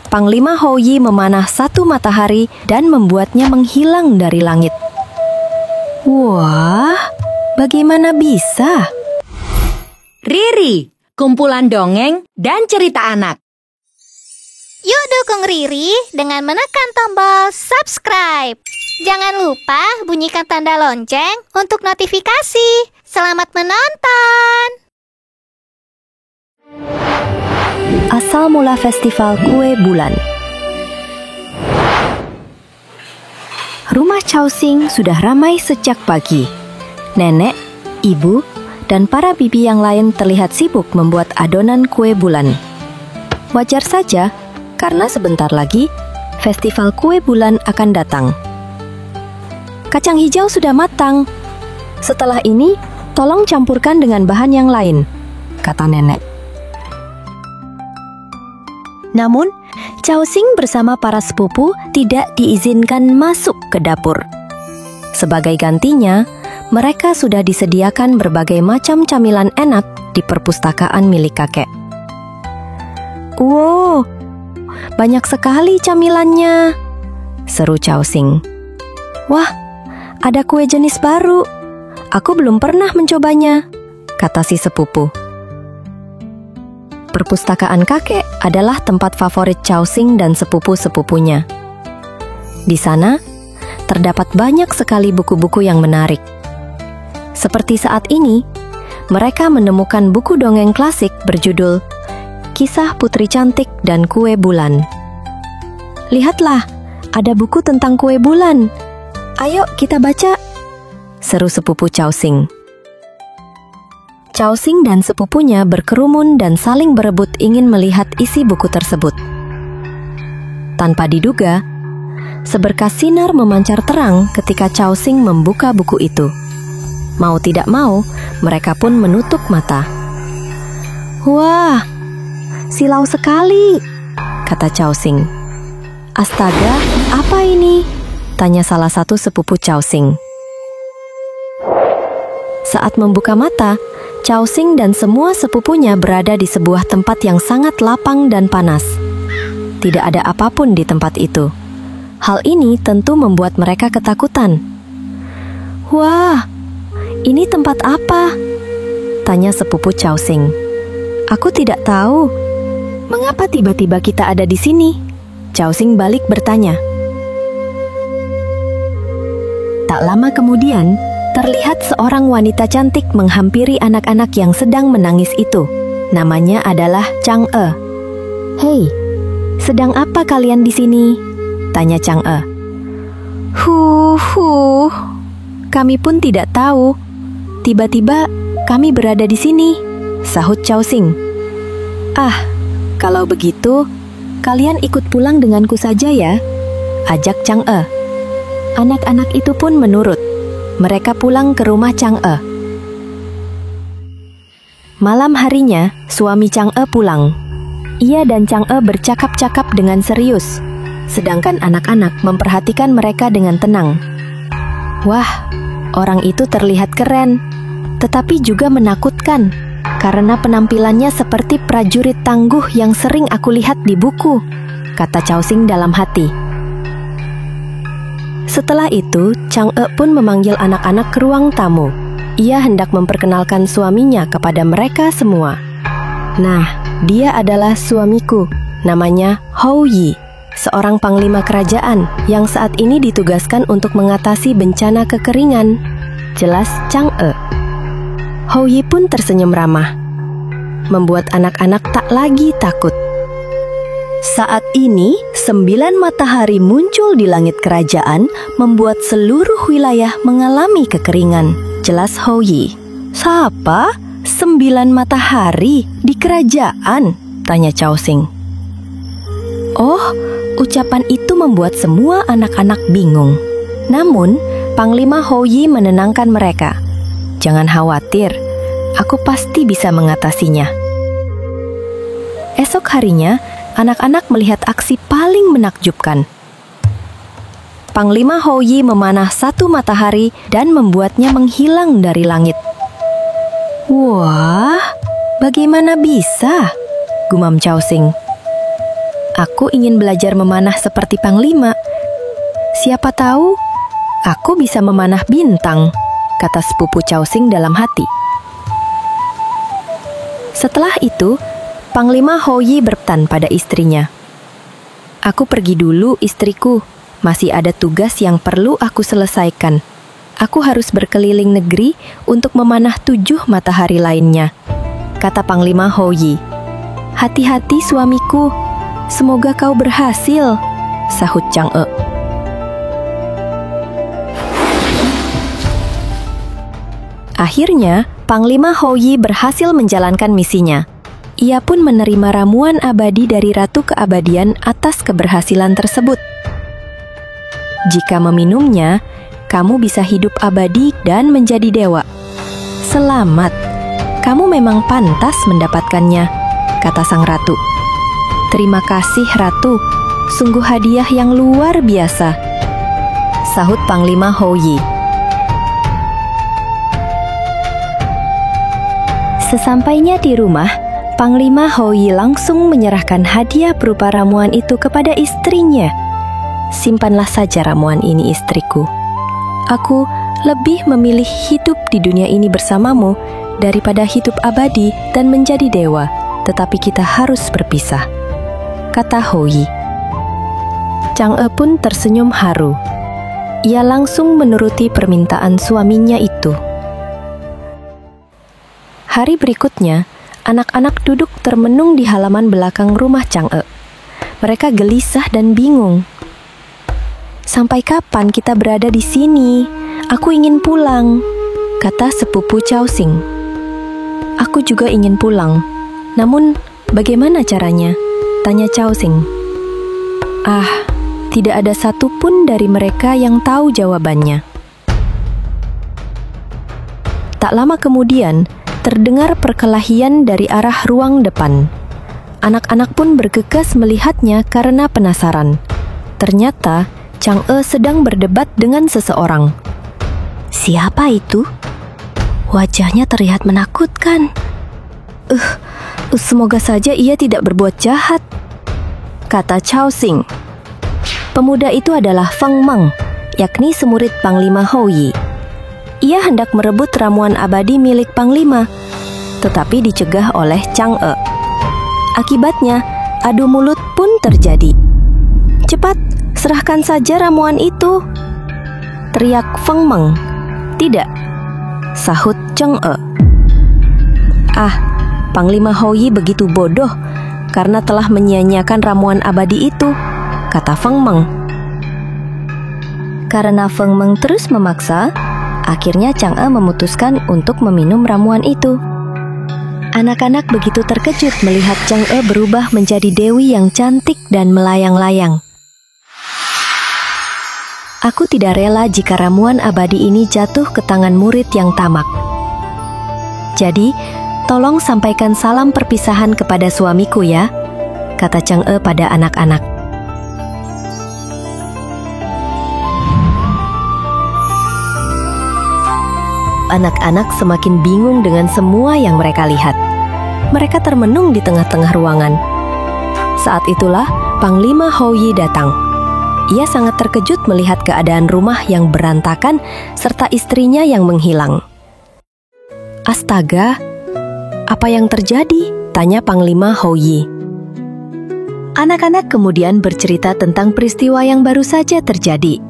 Panglima Houyi memanah satu matahari dan membuatnya menghilang dari langit. Wah, bagaimana bisa? Riri, kumpulan dongeng dan cerita anak. Yuk dukung Riri dengan menekan tombol subscribe. Jangan lupa bunyikan tanda lonceng untuk notifikasi. Selamat menonton! Asal mula festival kue bulan. Rumah Caosing sudah ramai sejak pagi. Nenek, ibu, dan para bibi yang lain terlihat sibuk membuat adonan kue bulan. Wajar saja, karena sebentar lagi festival kue bulan akan datang. Kacang hijau sudah matang. Setelah ini, tolong campurkan dengan bahan yang lain, kata nenek. Namun, Caosing bersama para sepupu tidak diizinkan masuk ke dapur. Sebagai gantinya, mereka sudah disediakan berbagai macam camilan enak di perpustakaan milik kakek. Wow, banyak sekali camilannya, seru Caosing. Wah, ada kue jenis baru. Aku belum pernah mencobanya, kata si sepupu. Perpustakaan kakek adalah tempat favorit Caosing dan sepupu-sepupunya. Di sana, terdapat banyak sekali buku-buku yang menarik. Seperti saat ini, mereka menemukan buku dongeng klasik berjudul Kisah Putri Cantik dan Kue Bulan. Lihatlah, ada buku tentang kue bulan. Ayo kita baca, seru sepupu Caosing. Caosing dan sepupunya berkerumun dan saling berebut ingin melihat isi buku tersebut. Tanpa diduga, seberkas sinar memancar terang ketika Caosing membuka buku itu. Mau tidak mau, mereka pun menutup mata. Wah, silau sekali, kata Caosing. Astaga, apa ini? Tanya salah satu sepupu Caosing. Saat membuka mata, Caosing dan semua sepupunya berada di sebuah tempat yang sangat lapang dan panas. Tidak ada apapun di tempat itu. Hal ini tentu membuat mereka ketakutan. Wah, ini tempat apa? Tanya sepupu Caosing. Aku tidak tahu. Mengapa tiba-tiba kita ada di sini? Caosing balik bertanya. Tak lama kemudian, terlihat seorang wanita cantik menghampiri anak-anak yang sedang menangis itu. Namanya adalah Chang'e. Hei, sedang apa kalian di sini? Tanya Chang'e. Kami pun tidak tahu. Tiba-tiba kami berada di sini, sahut Caosing. Ah, kalau begitu, kalian ikut pulang denganku saja ya, ajak Chang'e. Anak-anak itu pun menurut. Mereka pulang ke rumah Chang'e. Malam harinya, suami Chang'e pulang. Ia dan Chang'e bercakap-cakap dengan serius, sedangkan anak-anak memperhatikan mereka dengan tenang. Wah, orang itu terlihat keren, tetapi juga menakutkan, karena penampilannya seperti prajurit tangguh yang sering aku lihat di buku, kata Caosing dalam hati. Setelah itu, Chang'e pun memanggil anak-anak ke ruang tamu. Ia hendak memperkenalkan suaminya kepada mereka semua. Nah, dia adalah suamiku. Namanya Houyi, seorang panglima kerajaan yang saat ini ditugaskan untuk mengatasi bencana kekeringan. Jelas Chang'e. Houyi pun tersenyum ramah, membuat anak-anak tak lagi takut. Saat ini, 9 matahari muncul di langit kerajaan, membuat seluruh wilayah mengalami kekeringan. Jelas Houyi. Siapa? 9 matahari di kerajaan? Tanya Caosing. Oh, ucapan itu membuat semua anak-anak bingung. Namun, Panglima Houyi menenangkan mereka. Jangan khawatir, aku pasti bisa mengatasinya. Esok harinya, anak-anak melihat aksi paling menakjubkan. Panglima Houyi memanah satu matahari dan membuatnya menghilang dari langit. Wah, bagaimana bisa? Gumam Caosing. Aku ingin belajar memanah seperti Panglima. Siapa tahu aku bisa memanah bintang, kata sepupu Caosing dalam hati. Setelah itu, Panglima Houyi berpesan pada istrinya. Aku pergi dulu, istriku. Masih ada tugas yang perlu aku selesaikan. Aku harus berkeliling negeri untuk memanah 7 matahari lainnya, kata Panglima Houyi. Hati-hati suamiku, semoga kau berhasil, sahut Chang'e. Akhirnya, Panglima Houyi berhasil menjalankan misinya. Ia pun menerima ramuan abadi dari Ratu Keabadian atas keberhasilan tersebut. Jika meminumnya, kamu bisa hidup abadi dan menjadi dewa. Selamat, kamu memang pantas mendapatkannya, kata sang ratu. Terima kasih Ratu, sungguh hadiah yang luar biasa, sahut Panglima Houyi. Sesampainya di rumah, Panglima Houyi langsung menyerahkan hadiah berupa ramuan itu kepada istrinya. Simpanlah saja ramuan ini, istriku. Aku lebih memilih hidup di dunia ini bersamamu daripada hidup abadi dan menjadi dewa, tetapi kita harus berpisah, kata Houyi. Chang'e pun tersenyum haru. Ia langsung menuruti permintaan suaminya itu. Hari berikutnya, anak-anak duduk termenung di halaman belakang rumah Chang'e. Mereka gelisah dan bingung. Sampai kapan kita berada di sini? Aku ingin pulang, kata sepupu Caosing. Aku juga ingin pulang. Namun, bagaimana caranya? Tanya Caosing. Tidak ada satupun dari mereka yang tahu jawabannya. Tak lama kemudian, terdengar perkelahian dari arah ruang depan. Anak-anak pun bergegas melihatnya karena penasaran. Ternyata, Chang'e sedang berdebat dengan seseorang. Siapa itu? Wajahnya terlihat menakutkan. Semoga saja ia tidak berbuat jahat, kata Caosing. Pemuda itu adalah Feng Meng, yakni semurid Panglima Houyi. Ia hendak merebut ramuan abadi milik Panglima, tetapi dicegah oleh Chang'e. Akibatnya, adu mulut pun terjadi. Cepat, serahkan saja ramuan itu, teriak Feng Meng. Tidak, sahut Chang'e. Panglima Houyi begitu bodoh karena telah menyia-nyiakan ramuan abadi itu, kata Feng Meng. Karena Feng Meng terus memaksa, akhirnya Chang'e memutuskan untuk meminum ramuan itu. Anak-anak begitu terkejut melihat Chang'e berubah menjadi dewi yang cantik dan melayang-layang. Aku tidak rela jika ramuan abadi ini jatuh ke tangan murid yang tamak. Jadi, tolong sampaikan salam perpisahan kepada suamiku ya, kata Chang'e pada anak-anak. Anak-anak semakin bingung dengan semua yang mereka lihat. Mereka termenung di tengah-tengah ruangan. Saat itulah Panglima Houyi datang. Ia sangat terkejut melihat keadaan rumah yang berantakan serta istrinya yang menghilang. Astaga, apa yang terjadi? Tanya Panglima Houyi. Anak-anak kemudian bercerita tentang peristiwa yang baru saja terjadi.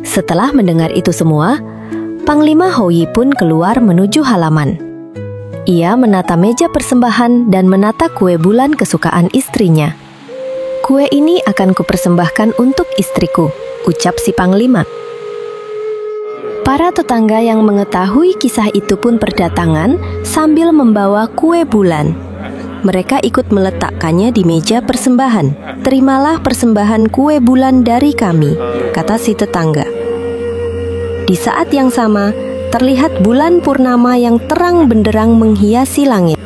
Setelah mendengar itu semua, Panglima Houyi pun keluar menuju halaman. Ia menata meja persembahan dan menata kue bulan kesukaan istrinya. Kue ini akan kupersembahkan untuk istriku, ucap si Panglima. Para tetangga yang mengetahui kisah itu pun berdatangan sambil membawa kue bulan. Mereka ikut meletakkannya di meja persembahan. Terimalah persembahan kue bulan dari kami, kata si tetangga. Di saat yang sama, terlihat bulan purnama yang terang benderang menghiasi langit.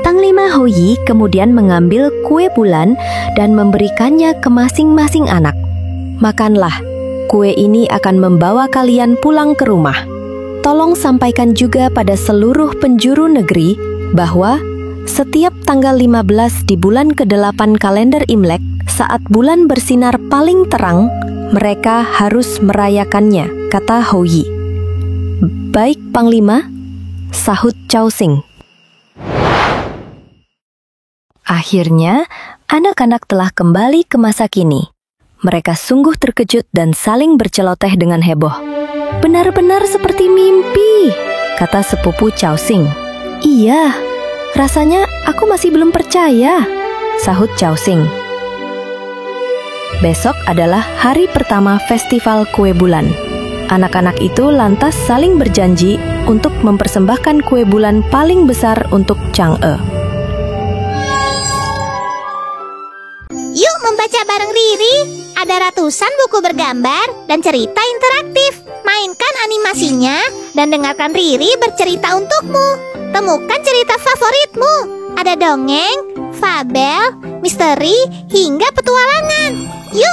Panglima Houyi kemudian mengambil kue bulan dan memberikannya ke masing-masing anak. Makanlah, kue ini akan membawa kalian pulang ke rumah. Tolong sampaikan juga pada seluruh penjuru negeri bahwa Setiap tanggal 15 di bulan ke-8 kalender Imlek, saat bulan bersinar paling terang, mereka harus merayakannya, kata Hou Yi. Baik, Panglima, sahut Cao Xing. Akhirnya, anak-anak telah kembali ke masa kini. Mereka sungguh terkejut dan saling berceloteh dengan heboh. Benar-benar seperti mimpi, kata sepupu Cao Xing. Iya, rasanya aku masih belum percaya, sahut Cao Xing. Besok adalah hari pertama festival kue bulan. Anak-anak itu lantas saling berjanji untuk mempersembahkan kue bulan paling besar untuk Chang'e. Yuk membaca bareng Riri. Ada ratusan buku bergambar dan cerita interaktif. Mainkan animasinya dan dengarkan Riri bercerita untukmu. Temukan cerita favoritmu. Ada dongeng, fabel, misteri, hingga petualangan. Yuk!